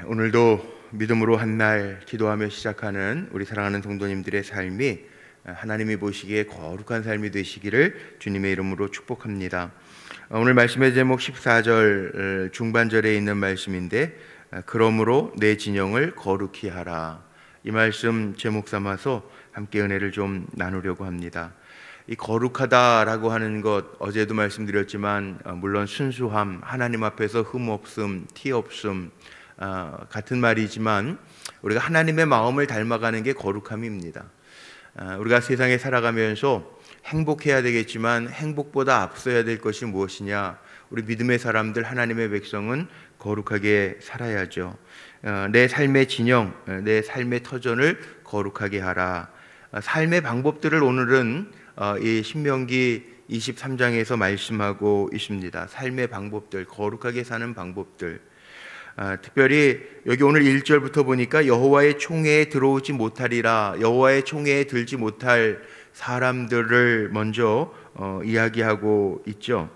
오늘도 믿음으로 한 날 기도하며 시작하는 우리 사랑하는 성도님들의 삶이 하나님이 보시기에 거룩한 삶이 되시기를 주님의 이름으로 축복합니다. 오늘 말씀의 제목 14절 중반절에 있는 말씀인데, 그러므로 내 진영을 거룩히 하라. 이 말씀 제목 삼아서 함께 은혜를 좀 나누려고 합니다. 이 거룩하다라고 하는 것, 어제도 말씀드렸지만 물론 순수함, 하나님 앞에서 흠 없음, 티 없음, 같은 말이지만 우리가 하나님의 마음을 닮아가는 게 거룩함입니다. 우리가 세상에 살아가면서 행복해야 되겠지만 행복보다 앞서야 될 것이 무엇이냐? 우리 믿음의 사람들, 하나님의 백성은 거룩하게 살아야죠. 내 삶의 진영, 내 삶의 터전을 거룩하게 하라. 삶의 방법들을 오늘은 이 신명기 23장에서 말씀하고 있습니다. 삶의 방법들, 거룩하게 사는 방법들. 특별히 여기 오늘 1절부터 보니까 여호와의 총회에 들어오지 못하리라, 여호와의 총회에 들지 못할 사람들을 먼저 이야기하고 있죠.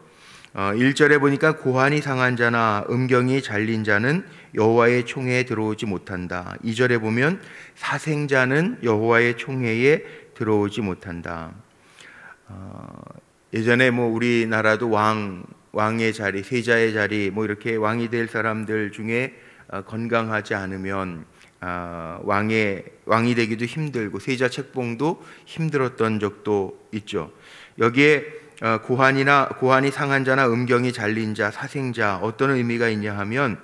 1절에 보니까 고환이 상한 자나 음경이 잘린 자는 여호와의 총회에 들어오지 못한다. 2절에 보면 사생자는 여호와의 총회에 들어오지 못한다. 예전에 우리나라도 왕의 자리, 세자의 자리, 이렇게 왕이 될 사람들 중에 건강하지 않으면 왕이 되기도 힘들고 세자 책봉도 힘들었던 적도 있죠. 여기에 고환이 상한 자나 음경이 잘린 자, 사생자, 어떤 의미가 있냐 하면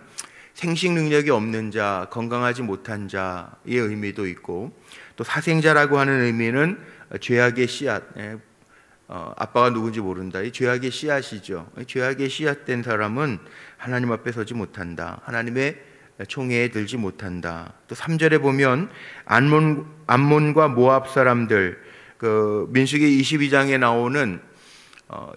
생식 능력이 없는 자, 건강하지 못한 자의 의미도 있고, 또 사생자라고 하는 의미는 죄악의 씨앗, 아빠가 누군지 모른다, 이 죄악의 씨앗이죠. 죄악의 씨앗된 사람은 하나님 앞에 서지 못한다, 하나님의 총회에 들지 못한다. 또 3절에 보면 암몬과 모압 사람들, 민수기 22장에 나오는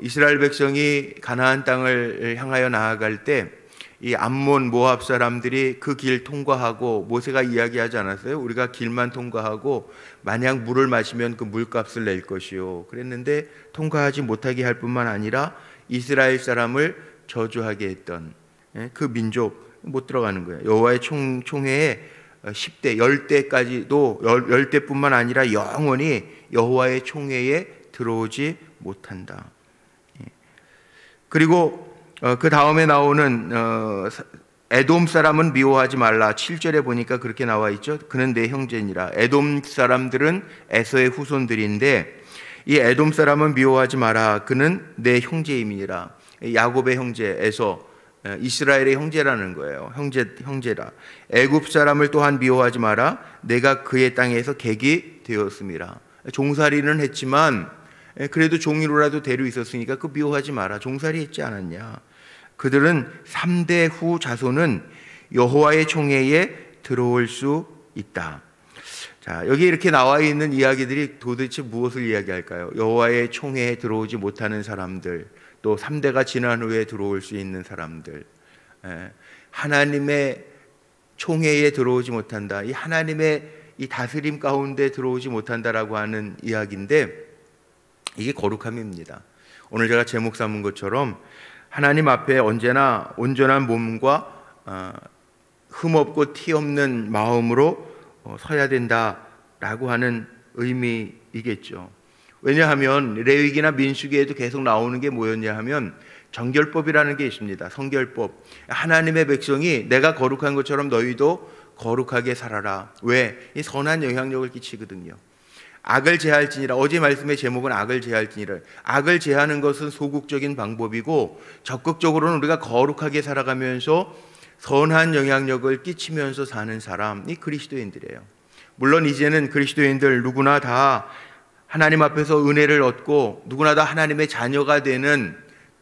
이스라엘 백성이 가나안 땅을 향하여 나아갈 때 이 암몬 모압 사람들이 그 길 통과하고, 모세가 이야기하지 않았어요? 우리가 길만 통과하고 만약 물을 마시면 그 물값을 낼 것이요, 그랬는데 통과하지 못하게 할 뿐만 아니라 이스라엘 사람을 저주하게 했던 그 민족 못 들어가는 거예요. 여호와의 총회에 10대, 10대까지도 10대뿐만 아니라 영원히 여호와의 총회에 들어오지 못한다. 그리고 그 다음에 나오는 에돔 사람은 미워하지 말라. 7절에 보니까 그렇게 나와 있죠. 그는 내 형제니라. 에돔 사람들은 에서의 후손들인데 이 에돔 사람은 미워하지 마라. 그는 내 형제임이니라. 야곱의 형제 에서, 이스라엘의 형제라는 거예요. 형제라. 애굽 사람을 또한 미워하지 마라. 내가 그의 땅에서 객이 되었음이라. 종살이는 했지만 그래도 종이로라도 데리고 있었으니까 그 미워하지 마라. 종살이 했지 않았냐. 그들은 3대 후 자손은 여호와의 총회에 들어올 수 있다. 자, 여기 이렇게 나와 있는 이야기들이 도대체 무엇을 이야기할까요? 여호와의 총회에 들어오지 못하는 사람들, 또 3대가 지난 후에 들어올 수 있는 사람들, 하나님의 총회에 들어오지 못한다, 이 하나님의 이 다스림 가운데 들어오지 못한다라고 하는 이야기인데, 이게 거룩함입니다. 오늘 제가 제목 삼은 것처럼 하나님 앞에 언제나 온전한 몸과 흠없고 티 없는 마음으로 서야 된다라고 하는 의미이겠죠. 왜냐하면 레위기나 민수기에도 계속 나오는 게 뭐였냐 하면 정결법이라는 게 있습니다. 성결법. 하나님의 백성이 내가 거룩한 것처럼 너희도 거룩하게 살아라. 왜? 이 선한 영향력을 끼치거든요. 악을 제할지니라. 어제 말씀의 제목은 악을 제할지니라. 악을 제하는 것은 소극적인 방법이고, 적극적으로는 우리가 거룩하게 살아가면서 선한 영향력을 끼치면서 사는 사람이 그리스도인들이에요. 물론 이제는 그리스도인들 누구나 다 하나님 앞에서 은혜를 얻고 누구나 다 하나님의 자녀가 되는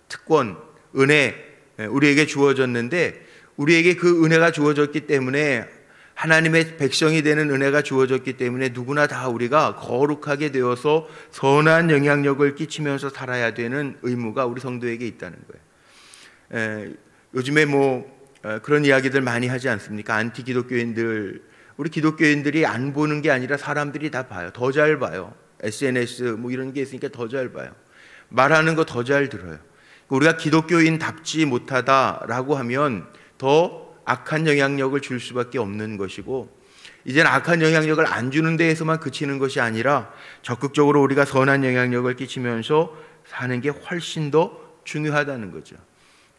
특권, 은혜 우리에게 주어졌는데, 우리에게 그 은혜가 주어졌기 때문에, 하나님의 백성이 되는 은혜가 주어졌기 때문에 누구나 다 우리가 거룩하게 되어서 선한 영향력을 끼치면서 살아야 되는 의무가 우리 성도에게 있다는 거예요. 요즘에 그런 이야기들 많이 하지 않습니까? 안티 기독교인들, 우리 기독교인들이 안 보는 게 아니라 사람들이 다 봐요. 더 잘 봐요. SNS 이런 게 있으니까 더 잘 봐요. 말하는 거 더 잘 들어요. 우리가 기독교인답지 못하다라고 하면 더 악한 영향력을 줄 수밖에 없는 것이고, 이제는 악한 영향력을 안 주는 데에서만 그치는 것이 아니라 적극적으로 우리가 선한 영향력을 끼치면서 사는 게 훨씬 더 중요하다는 거죠.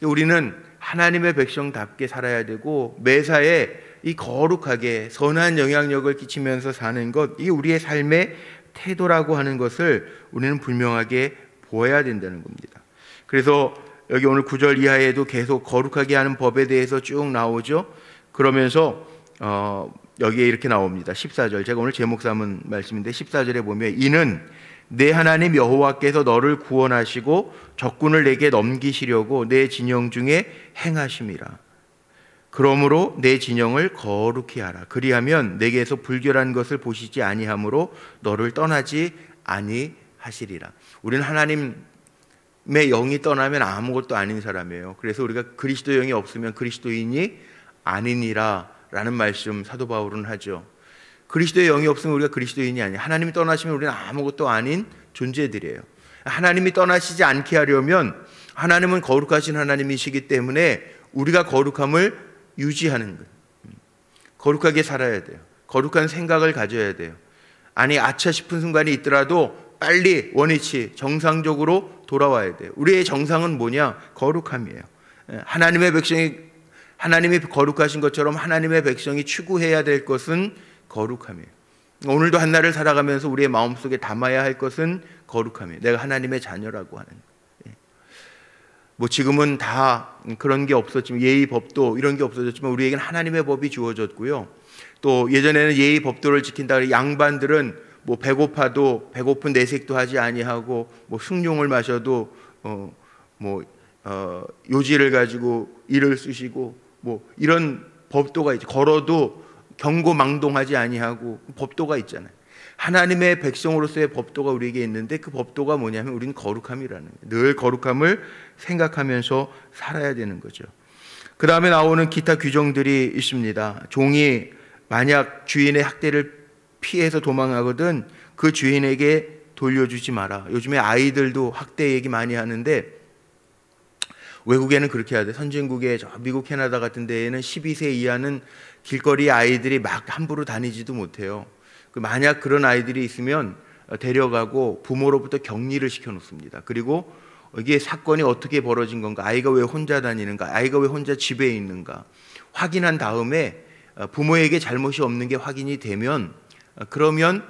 우리는 하나님의 백성답게 살아야 되고, 매사에 이 거룩하게 선한 영향력을 끼치면서 사는 것, 이게 우리의 삶의 태도라고 하는 것을 우리는 분명하게 보아야 된다는 겁니다. 그래서 여기 오늘 9절 이하에도 계속 거룩하게 하는 법에 대해서 쭉 나오죠. 그러면서 여기에 이렇게 나옵니다. 14절, 제가 오늘 제목 삼은 말씀인데 14절에 보면, 이는 내 하나님 여호와께서 너를 구원하시고 적군을 내게 넘기시려고 내 진영 중에 행하심이라. 그러므로 내 진영을 거룩히 하라. 그리하면 내게서 불결한 것을 보시지 아니하므로 너를 떠나지 아니하시리라. 우리는 하나님의 영이 떠나면 아무것도 아닌 사람이에요. 그래서 우리가 그리스도 영이 없으면 그리스도인이 아니니라 라는 말씀 사도 바울은 하죠. 그리스도의 영이 없으면 우리가 그리스도인이 아니에요. 하나님이 떠나시면 우리는 아무것도 아닌 존재들이에요. 하나님이 떠나시지 않게 하려면, 하나님은 거룩하신 하나님이시기 때문에 우리가 거룩함을 유지하는 거예요. 거룩하게 살아야 돼요. 거룩한 생각을 가져야 돼요. 아니 아차 싶은 순간이 있더라도 빨리 원위치 정상적으로 돌아와야 돼요. 우리의 정상은 뭐냐? 거룩함이에요. 하나님의 백성이, 하나님이 거룩하신 것처럼 하나님의 백성이 추구해야 될 것은 거룩함이에요. 오늘도 한날을 살아가면서 우리의 마음속에 담아야 할 것은 거룩함이에요. 내가 하나님의 자녀라고 하는 거예요. 뭐 지금은 다 그런 게 없었지만, 예의 법도 이런 게 없어졌지만 우리에게는 하나님의 법이 주어졌고요. 또 예전에는 예의 법도를 지킨다. 양반들은 뭐 배고파도 배고픈 내색도 하지 아니하고, 뭐 숭늉을 마셔도 요지를 가지고 이를 쓰시고, 뭐 이런 법도가 있죠. 걸어도 경고망동하지 아니하고 법도가 있잖아요. 하나님의 백성으로서의 법도가 우리에게 있는데, 그 법도가 뭐냐면 우리는 거룩함이라는 거예요. 늘 거룩함을 생각하면서 살아야 되는 거죠. 그 다음에 나오는 기타 규정들이 있습니다. 종이 만약 주인의 학대를 피해서 도망하거든 그 주인에게 돌려주지 마라. 요즘에 아이들도 학대 얘기 많이 하는데, 외국에는 그렇게 해야 돼. 선진국에 미국, 캐나다 같은 데에는 12세 이하는 길거리 아이들이 막 함부로 다니지도 못해요. 만약 그런 아이들이 있으면 데려가고 부모로부터 격리를 시켜놓습니다. 그리고 이게 사건이 어떻게 벌어진 건가, 아이가 왜 혼자 다니는가, 아이가 왜 혼자 집에 있는가 확인한 다음에 부모에게 잘못이 없는 게 확인이 되면, 그러면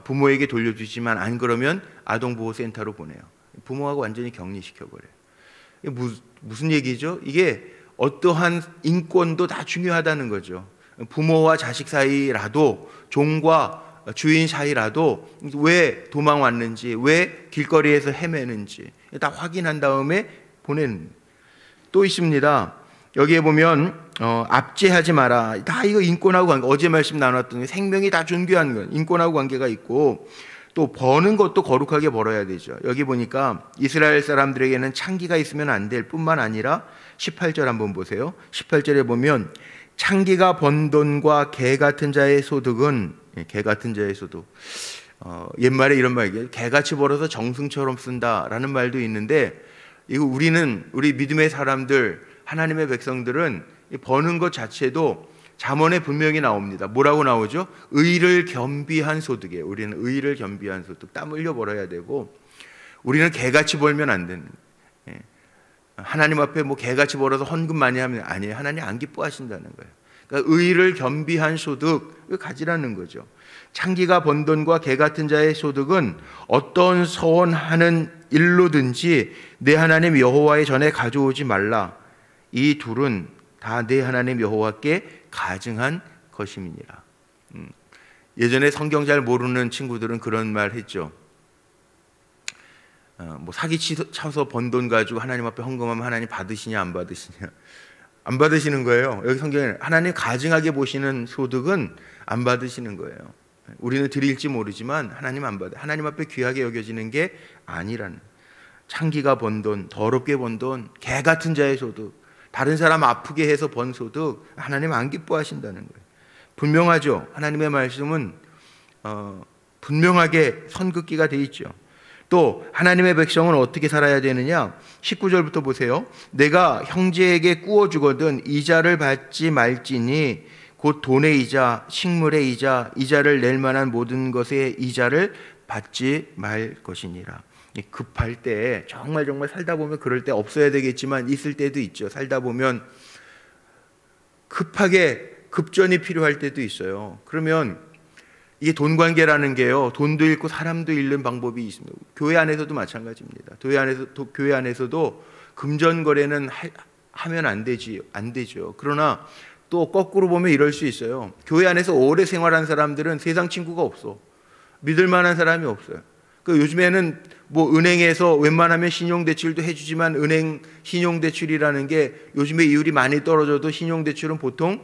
부모에게 돌려주지만 안 그러면 아동보호센터로 보내요. 부모하고 완전히 격리시켜버려요. 이게 무슨 얘기죠? 이게 어떠한 인권도 다 중요하다는 거죠. 부모와 자식 사이라도, 종과 주인 사이라도 왜 도망 왔는지, 왜 길거리에서 헤매는지 다 확인한 다음에 보내는. 또 있습니다. 여기에 보면 압제하지 마라. 다 이거 인권하고 관계, 어제 말씀 나눴던 생명이 다 존귀한 건 인권하고 관계가 있고, 또 버는 것도 거룩하게 벌어야 되죠. 여기 보니까 이스라엘 사람들에게는 창기가 있으면 안 될 뿐만 아니라 18절 한번 보세요. 18절에 보면 창기가 번 돈과 개 같은 자의 소득은, 개 같은 자의 소득, 옛말에 이런 말이에요. 개같이 벌어서 정승처럼 쓴다라는 말도 있는데, 이거 우리 믿음의 사람들, 하나님의 백성들은 버는 것 자체도 잠언에 분명히 나옵니다. 뭐라고 나오죠? 의를 겸비한 소득이에요. 우리는 의를 겸비한 소득, 땀 흘려 벌어야 되고, 우리는 개같이 벌면 안 되는 거예요. 하나님 앞에 뭐 개같이 벌어서 헌금 많이 하면 아니에요. 하나님 안 기뻐하신다는 거예요. 그러니까 의를 겸비한 소득을 가지라는 거죠. 창기가 번 돈과 개 같은 자의 소득은 어떤 서원하는 일로든지 내 하나님 여호와의 전에 가져오지 말라. 이 둘은 다 내 하나님 여호와께 가증한 것임이니라. 예전에 성경 잘 모르는 친구들은 그런 말 했죠. 뭐 사기 쳐서 번 돈 가지고 하나님 앞에 헌금하면 하나님 받으시냐 안 받으시냐? 안 받으시는 거예요. 여기 성경에 하나님 가증하게 보시는 소득은 안 받으시는 거예요. 우리는 드릴지 모르지만 하나님 안 받아요. 하나님 앞에 귀하게 여겨지는 게 아니라는. 창기가 번 돈, 더럽게 번 돈, 개 같은 자의 소득, 다른 사람 아프게 해서 번 소득, 하나님 안 기뻐하신다는 거예요. 분명하죠. 하나님의 말씀은 분명하게 선긋기가 돼 있죠. 또 하나님의 백성은 어떻게 살아야 되느냐? 19절부터 보세요. 내가 형제에게 꾸어 주거든 이자를 받지 말지니 곧 돈의 이자, 식물의 이자, 이자를 낼 만한 모든 것의 이자를 받지 말 것이니라. 급할 때 정말 살다 보면 그럴 때 없어야 되겠지만 있을 때도 있죠. 살다 보면 급하게 급전이 필요할 때도 있어요. 그러면 이게 돈 관계라는 게요, 돈도 잃고 사람도 잃는 방법이 있습니다. 교회 안에서도 마찬가지입니다. 교회 안에서도 금전 거래는 하면 안 되죠. 그러나 또 거꾸로 보면 이럴 수 있어요. 교회 안에서 오래 생활한 사람들은 세상 친구가 없어. 믿을 만한 사람이 없어요. 요즘에는 뭐 은행에서 웬만하면 신용대출도 해주지만 은행 신용대출이라는 게 요즘에 이율이 많이 떨어져도 신용대출은 보통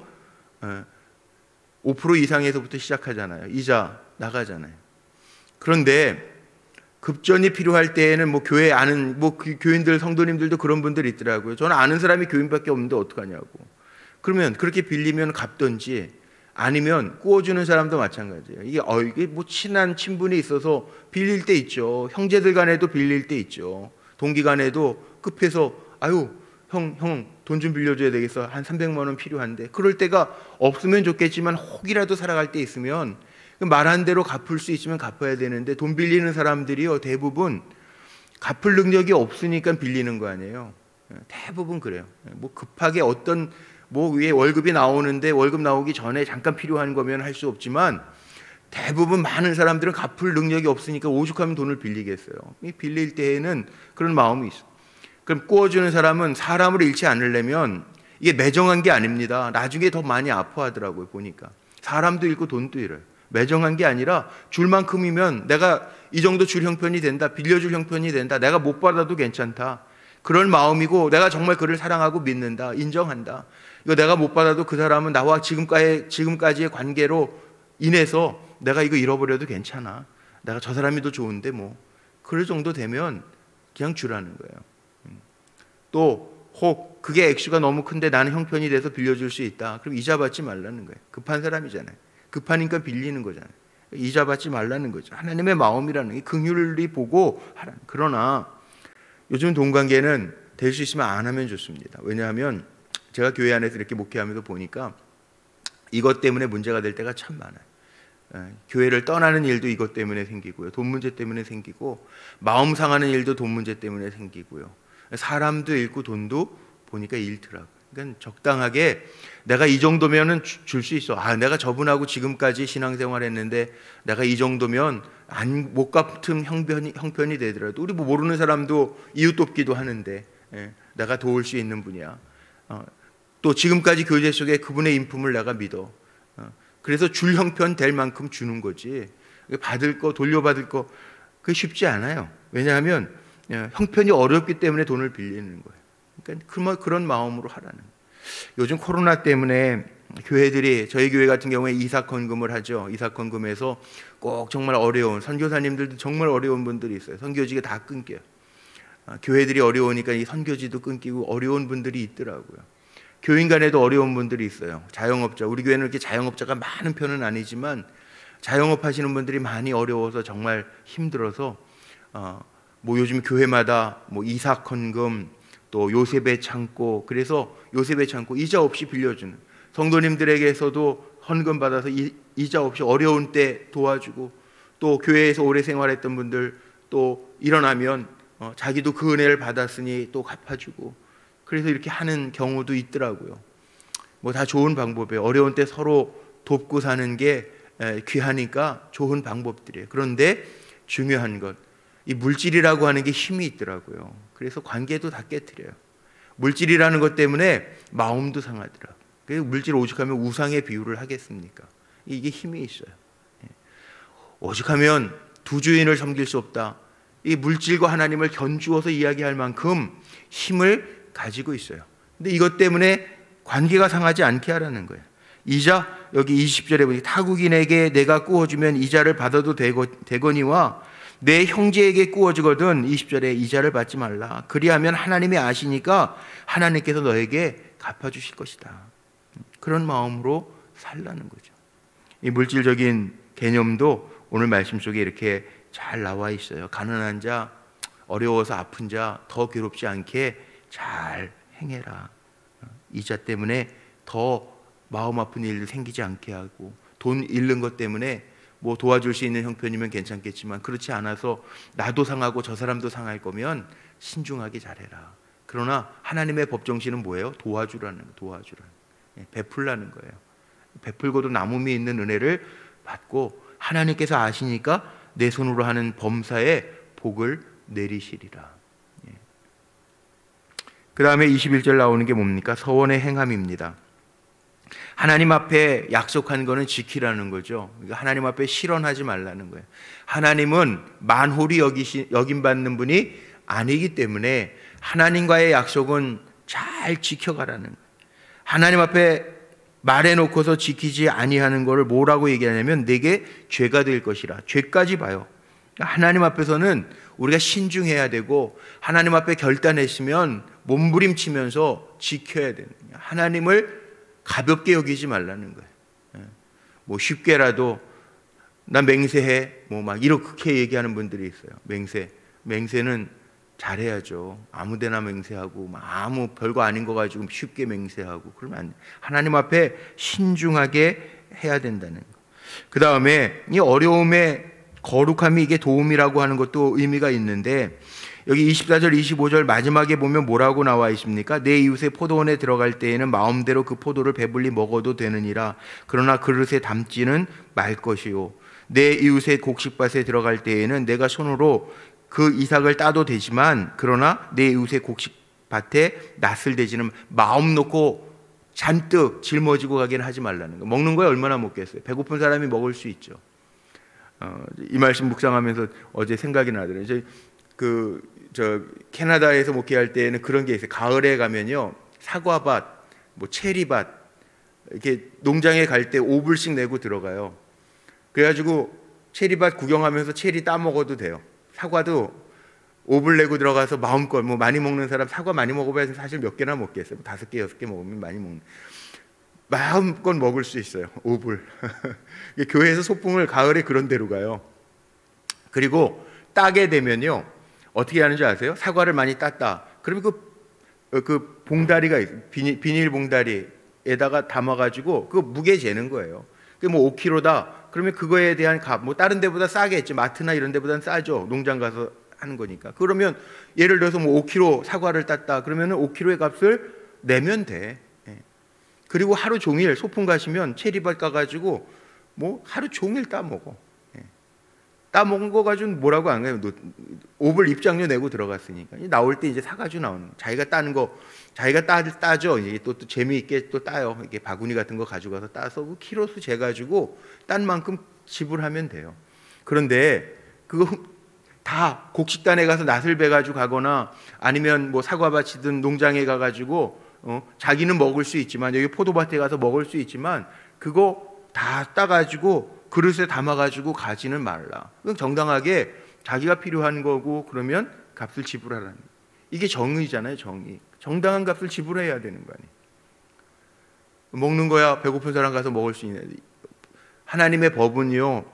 5% 이상에서부터 시작하잖아요. 이자 나가잖아요. 그런데 급전이 필요할 때에는 뭐 교회 아는 교인들 성도님들도 그런 분들이 있더라고요. 저는 아는 사람이 교인밖에 없는데 어떡하냐고. 그러면 그렇게 빌리면 갚던지 아니면 꾸어주는 사람도 마찬가지예요. 이게 뭐 친한 친분이 있어서 빌릴 때 있죠. 형제들 간에도 빌릴 때 있죠. 동기 간에도 급해서 아유 형 돈 좀 빌려줘야 되겠어. 한 300만 원 필요한데. 그럴 때가 없으면 좋겠지만 혹이라도 살아갈 때 있으면 말한 대로 갚을 수 있으면 갚아야 되는데 돈 빌리는 사람들이요 대부분 갚을 능력이 없으니까 빌리는 거 아니에요. 대부분 그래요. 뭐 급하게 어떤 위에 월급이 나오는데 월급 나오기 전에 잠깐 필요한 거면 할 수 없지만 대부분 많은 사람들은 갚을 능력이 없으니까 오죽하면 돈을 빌리겠어요. 빌릴 때에는 그런 마음이 있어요. 그럼 꾸어주는 사람은 사람을 잃지 않으려면 이게 매정한 게 아닙니다. 나중에 더 많이 아파하더라고요. 보니까 사람도 잃고 돈도 잃어요. 매정한 게 아니라 줄 만큼이면 내가 이 정도 줄 형편이 된다, 빌려줄 형편이 된다, 내가 못 받아도 괜찮다, 그런 마음이고 내가 정말 그를 사랑하고 믿는다, 인정한다. 이거 내가 못 받아도 그 사람은 나와 지금까지의 관계로 인해서 내가 이거 잃어버려도 괜찮아, 내가 저 사람이 더 좋은데 뭐 그럴 정도 되면 그냥 주라는 거예요. 또 혹 그게 액수가 너무 큰데 나는 형편이 돼서 빌려줄 수 있다, 그럼 이자 받지 말라는 거예요. 급한 사람이잖아요. 급하니까 빌리는 거잖아요. 이자 받지 말라는 거죠. 하나님의 마음이라는 게 긍휼히 보고 하라는. 그러나 요즘 돈 관계는 될 수 있으면 안 하면 좋습니다. 왜냐하면 제가 교회 안에서 이렇게 목회하면서 보니까 이것 때문에 문제가 될 때가 참 많아요. 교회를 떠나는 일도 이것 때문에 생기고요, 돈 문제 때문에 생기고, 마음 상하는 일도 돈 문제 때문에 생기고요, 사람도 잃고 돈도 보니까 잃더라고요. 그러니까 적당하게 내가 이 정도면은 줄 수 있어. 내가 저분하고 지금까지 신앙생활 했는데 내가 이 정도면 못 갚은 형편이 되더라도, 우리 뭐 모르는 사람도 이웃 돕기도 하는데 내가 도울 수 있는 분이야. 또 지금까지 교제 속에 그분의 인품을 내가 믿어. 그래서 줄 형편 될 만큼 주는 거지. 받을 거, 돌려받을 거 그게 쉽지 않아요. 왜냐하면 형편이 어렵기 때문에 돈을 빌리는 거예요. 그러니까 그런 마음으로 하라는 거예요. 요즘 코로나 때문에 교회들이, 저희 교회 같은 경우에 이사건금을 하죠. 이사건금에서 꼭 정말 어려운 선교사님들도 정말 어려운 분들이 있어요. 선교지가 다 끊겨요. 교회들이 어려우니까 이 선교지도 끊기고 어려운 분들이 있더라고요. 교인 간에도 어려운 분들이 있어요. 자영업자, 우리 교회는 이렇게 자영업자가 많은 편은 아니지만 자영업 하시는 분들이 많이 어려워서 정말 힘들어서 뭐 요즘 교회마다 뭐 이사건금, 또 요셉의 창고, 그래서 요셉의 창고 이자 없이 빌려주는, 성도님들에게서도 헌금 받아서 이자 없이 어려운 때 도와주고, 또 교회에서 오래 생활했던 분들 또 일어나면 자기도 그 은혜를 받았으니 또 갚아주고, 그래서 이렇게 하는 경우도 있더라고요. 뭐 다 좋은 방법이에요. 어려운 때 서로 돕고 사는 게 귀하니까 좋은 방법들이에요. 그런데 중요한 것, 이 물질이라고 하는 게 힘이 있더라고요. 그래서 관계도 다 깨트려요. 물질이라는 것 때문에 마음도 상하더라. 그래서 물질 오죽하면 우상의 비유를 하겠습니까? 이게 힘이 있어요. 오죽하면 두 주인을 섬길 수 없다, 이 물질과 하나님을 견주어서 이야기할 만큼 힘을 가지고 있어요. 근데 이것 때문에 관계가 상하지 않게 하라는 거예요. 이자, 여기 20절에 보니 타국인에게 내가 꾸어주면 이자를 받아도 되거니와 내 형제에게 꾸어주거든 20절에 이자를 받지 말라. 그리하면 하나님이 아시니까 하나님께서 너에게 갚아주실 것이다. 그런 마음으로 살라는 거죠. 이 물질적인 개념도 오늘 말씀 속에 이렇게 잘 나와 있어요. 가난한 자, 어려워서 아픈 자 더 괴롭지 않게 잘 행해라. 이자 때문에 더 마음 아픈 일들 생기지 않게 하고, 돈 잃는 것 때문에 뭐 도와줄 수 있는 형편이면 괜찮겠지만 그렇지 않아서 나도 상하고 저 사람도 상할 거면 신중하게 잘해라. 그러나 하나님의 법정신은 뭐예요? 도와주라는 거예요. 도와주라는 거예요. 베풀라는 거예요. 베풀고도 남음이 있는 은혜를 받고 하나님께서 아시니까 내 손으로 하는 범사에 복을 내리시리라. 그 다음에 21절 나오는 게 뭡니까? 서원의 행함입니다. 하나님 앞에 약속한 거는 지키라는 거죠. 하나님 앞에 실언하지 말라는 거예요. 하나님은 만홀히 여김받는 분이 아니기 때문에 하나님과의 약속은 잘 지켜가라는 거예요. 하나님 앞에 말해놓고서 지키지 아니하는 것을 뭐라고 얘기하냐면 내게 죄가 될 것이라. 죄까지 봐요. 하나님 앞에서는 우리가 신중해야 되고 하나님 앞에 결단했으면 몸부림치면서 지켜야 되는 거예요. 하나님을 가볍게 여기지 말라는 거예요. 뭐 쉽게라도 나 맹세해 뭐 막 이렇게 얘기하는 분들이 있어요. 맹세는 잘해야죠. 아무데나 맹세하고 막 아무 별거 아닌 거 가지고 쉽게 맹세하고 그러면 안 돼. 하나님 앞에 신중하게 해야 된다는 거. 그 다음에 이 어려움의 거룩함이 이게 도움이라고 하는 것도 의미가 있는데, 여기 24절 25절 마지막에 보면 뭐라고 나와 있습니까? 내 이웃의 포도원에 들어갈 때에는 마음대로 그 포도를 배불리 먹어도 되느니라. 그러나 그릇에 담지는 말 것이요. 내 이웃의 곡식밭에 들어갈 때에는 내가 손으로 그 이삭을 따도 되지만 그러나 내 이웃의 곡식밭에 낫을 대지는 마음 놓고 잔뜩 짊어지고 가기는 하지 말라는 거. 먹는 거에 얼마나 먹겠어요? 배고픈 사람이 먹을 수 있죠. 이 말씀 묵상하면서 어제 생각이 나더라고요. 저 캐나다에서 목회할 때는 그런 게 있어요. 가을에 가면요, 사과밭, 뭐 체리밭 이렇게 농장에 갈 때 5불씩 내고 들어가요. 그래가지고 체리밭 구경하면서 체리 따 먹어도 돼요. 사과도 5불 내고 들어가서 마음껏, 뭐 많이 먹는 사람 사과 많이 먹어봐야 사실 몇 개나 먹겠어요. 5개, 6개 먹으면 많이 먹는. 마음껏 먹을 수 있어요. 5불. 교회에서 소풍을 가을에 그런 데로 가요. 그리고 따게 되면요, 어떻게 하는지 아세요? 사과를 많이 땄다. 그러면 그 봉다리가 있어요. 비닐 봉다리에다가 담아가지고 그 무게 재는 거예요. 그게 뭐 5kg다. 그러면 그거에 대한 값, 뭐 다른 데보다 싸겠지. 마트나 이런 데보다는 싸죠. 농장 가서 하는 거니까. 그러면 예를 들어서 뭐 5kg 사과를 땄다. 그러면은 5kg의 값을 내면 돼. 그리고 하루 종일 소풍 가시면 체리밭 가가지고 뭐 하루 종일 따 먹어. 따 먹은 거 가지고 뭐라고 안 해요. 5불 입장료 내고 들어갔으니까. 나올 때 이제 사가지고 나오는. 자기가 따는 거, 자기가 따죠. 이게 또 재미있게 또 따요. 이렇게 바구니 같은 거 가지고 가서 따서 그 키로수 재가지고 딴 만큼 지불하면 돼요. 그런데 그거 다 곡식단에 가서 낫을 베가지고 가거나 아니면 뭐 사과밭이든 농장에 가가지고 자기는 먹을 수 있지만, 여기 포도밭에 가서 먹을 수 있지만 그거 다 따가지고 그릇에 담아가지고 가지는 말라. 정당하게 자기가 필요한 거고 그러면 값을 지불하라는 거예요. 이게 정의잖아요. 정의. 정당한 값을 지불해야 되는 거 아니에요. 먹는 거야 배고픈 사람 가서 먹을 수 있는. 하나님의 법은요,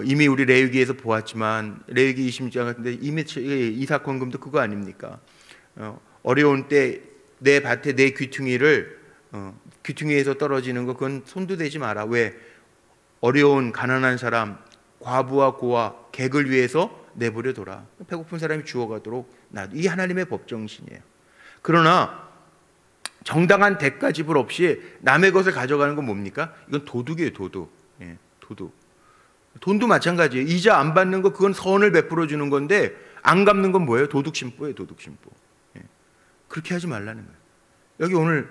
이미 우리 레위기에서 보았지만 레위기 20장 같은데 이미 이삭 헌금도 그거 아닙니까? 어려운 때 내 밭에 내 귀퉁이를 귀퉁이에서 떨어지는 거 그건 손도 대지 마라. 왜? 어려운 가난한 사람, 과부와 고아, 객을 위해서 내버려 둬라. 배고픈 사람이 주워가도록 놔둬. 이게 하나님의 법정신이에요. 그러나 정당한 대가 지불 없이 남의 것을 가져가는 건 뭡니까? 이건 도둑이에요. 도둑. 도둑. 돈도 마찬가지예요. 이자 안 받는 거 그건 선을 베풀어 주는 건데 안 갚는 건 뭐예요? 도둑 심보예요. 도둑 심보. 그렇게 하지 말라는 거예요. 여기 오늘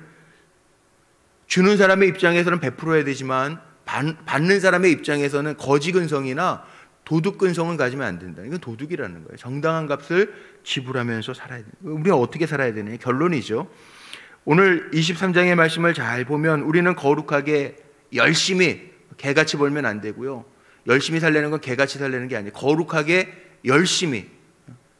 주는 사람의 입장에서는 베풀어야 되지만 받는 사람의 입장에서는 거지 근성이나 도둑 근성은 가지면 안 된다. 이건 도둑이라는 거예요. 정당한 값을 지불하면서 살아야 돼요. 우리가 어떻게 살아야 되느냐? 결론이죠. 오늘 23장의 말씀을 잘 보면 우리는 거룩하게 열심히 개같이 벌면 안 되고요. 열심히 살려는 건 개같이 살려는 게 아니에요. 거룩하게 열심히,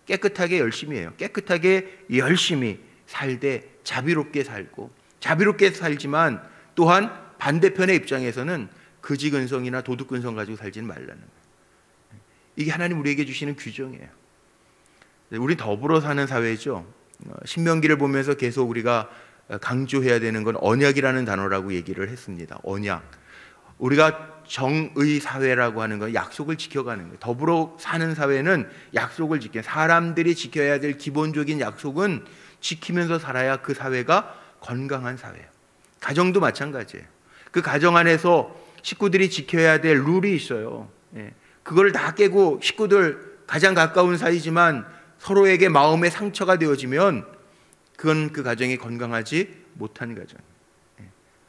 깨끗하게 열심히 해요. 깨끗하게 열심히 살되 자비롭게 살고, 자비롭게 살지만 또한 반대편의 입장에서는 거지 근성이나 도둑 근성 가지고 살지는 말라는 거예요. 이게 하나님 우리에게 주시는 규정이에요. 우리 더불어 사는 사회죠. 신명기를 보면서 계속 우리가 강조해야 되는 건 언약이라는 단어라고 얘기를 했습니다. 언약. 우리가 정의 사회라고 하는 건 약속을 지켜가는 거예요. 더불어 사는 사회는 약속을 지켜, 사람들이 지켜야 될 기본적인 약속은 지키면서 살아야 그 사회가 건강한 사회예요. 가정도 마찬가지예요. 그 가정 안에서 식구들이 지켜야 될 룰이 있어요. 그걸 다 깨고 식구들 가장 가까운 사이지만 서로에게 마음의 상처가 되어지면 그건 그 가정이 건강하지 못한 가정.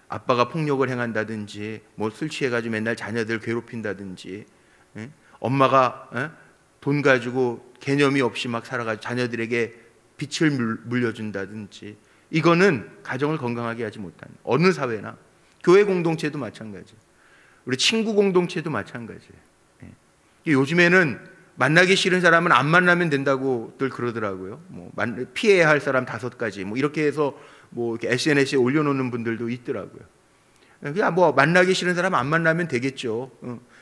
아빠가 폭력을 행한다든지, 뭐 술 취해가지고 맨날 자녀들 괴롭힌다든지, 엄마가 돈 가지고 개념이 없이 막 살아가지고 자녀들에게 빚을 물려준다든지, 이거는 가정을 건강하게 하지 못하는, 어느 사회나 교회 공동체도 마찬가지, 우리 친구 공동체도 마찬가지예요. 요즘에는 만나기 싫은 사람은 안 만나면 된다고들 그러더라고요. 뭐 피해야 할 사람 5가지, 뭐 이렇게 해서 뭐 이렇게 SNS에 올려놓는 분들도 있더라고요. 그냥 뭐 만나기 싫은 사람 안 만나면 되겠죠.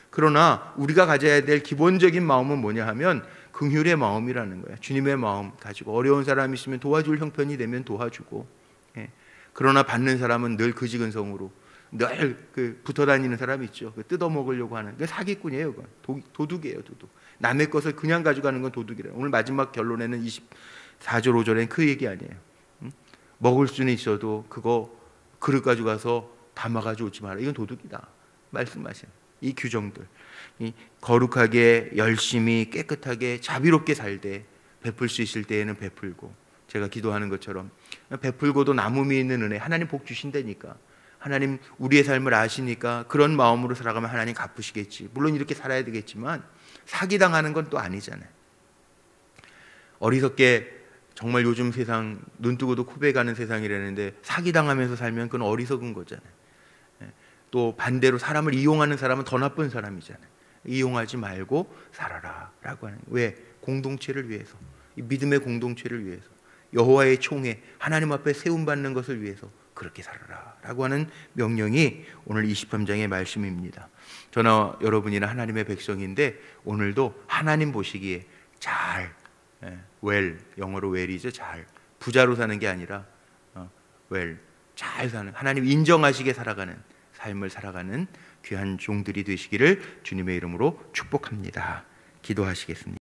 그러나 우리가 가져야 될 기본적인 마음은 뭐냐 하면 긍휼의 마음이라는 거예요. 주님의 마음 가지고 어려운 사람 있으면 도와줄 형편이 되면 도와주고, 그러나 받는 사람은 늘 그지근성으로 늘 붙어 다니는 사람 있죠. 뜯어 먹으려고 하는, 그게 사기꾼이에요. 그건 도둑이에요, 도둑. 남의 것을 그냥 가져가는 건 도둑이래요. 오늘 마지막 결론에는 24절 5절엔 그 얘기 아니에요. 먹을 수는 있어도 그거 그릇 가지고 가서 담아가지고 오지 마라. 이건 도둑이다 말씀하신 이 규정들, 이 거룩하게 열심히 깨끗하게 자비롭게 살되 베풀 수 있을 때에는 베풀고, 제가 기도하는 것처럼 베풀고도 남음이 있는 은혜, 하나님 복 주신다니까, 하나님 우리의 삶을 아시니까 그런 마음으로 살아가면 하나님 갚으시겠지. 물론 이렇게 살아야 되겠지만 사기당하는 건 또 아니잖아요. 어리석게 정말 요즘 세상 눈 뜨고도 코베 가는 세상이라는데 사기당하면서 살면 그건 어리석은 거잖아요. 또 반대로 사람을 이용하는 사람은 더 나쁜 사람이잖아요. 이용하지 말고 살아라 라고 하는, 왜? 공동체를 위해서, 이 믿음의 공동체를 위해서, 여호와의 총회, 하나님 앞에 세움받는 것을 위해서 그렇게 살아라 라고 하는 명령이 오늘 23장의 말씀입니다. 저나 여러분이나 하나님의 백성인데 오늘도 하나님 보시기에 잘, 영어로 well이죠. 잘, 부자로 사는 게 아니라 잘 사는, 하나님 인정하시게 살아가는 삶을 살아가는 귀한 종들이 되시기를 주님의 이름으로 축복합니다. 기도하시겠습니다.